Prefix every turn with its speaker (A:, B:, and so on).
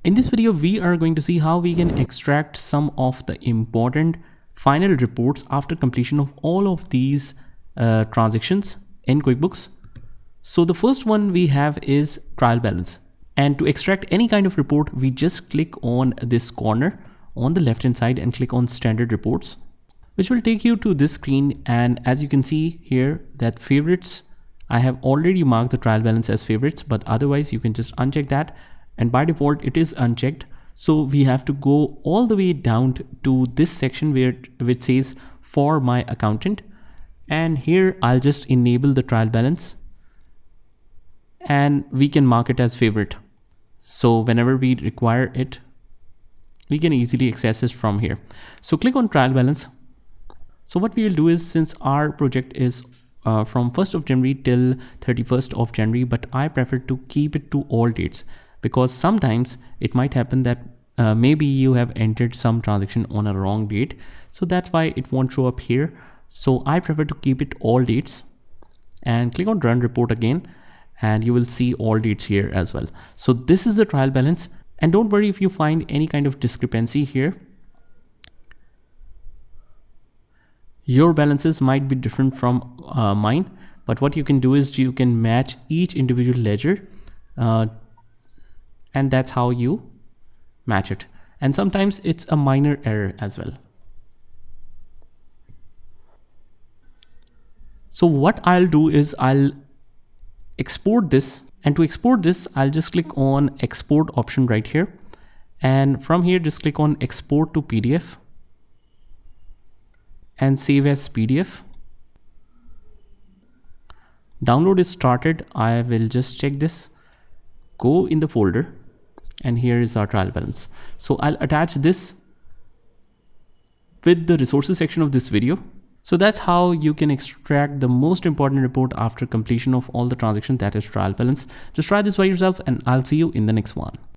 A: In this video, we are going to see how we can extract some of the important final reports after completion of all of these transactions in QuickBooks. So the first one we have is trial balance. And to extract any kind of report, we just click on this corner on the left hand side and click on standard reports, which will take you to this screen. And as you can see here, that favorites, I have already marked the trial balance as favorites, but otherwise you can just uncheck that. And by default it is unchecked. So we have to go all the way down to this section which says for my accountant. And here I'll just enable the trial balance and we can mark it as favorite. So whenever we require it, we can easily access it from here. So click on trial balance. So what we will do is, since our project is from 1st of January till 31st of January, but I prefer to keep it to all dates, because sometimes it might happen that maybe you have entered some transaction on a wrong date. So that's why it won't show up here. So I prefer to keep it all dates, and click on run report again, and you will see all dates here as well. So this is the trial balance, and don't worry if you find any kind of discrepancy here. Your balances might be different from mine, but what you can do is you can match each individual ledger, and that's how you match it. And sometimes it's a minor error as well. So what I'll do is I'll export this, and to export this I'll just click on export option right here, and from here just click on export to PDF and save as PDF. Download is started. I will just check this, go in the folder, and here is our trial balance. So I'll attach this with the resources section of this video. So that's how you can extract the most important report after completion of all the transactions, that is trial balance. Just try this by yourself, and I'll see you in the next one.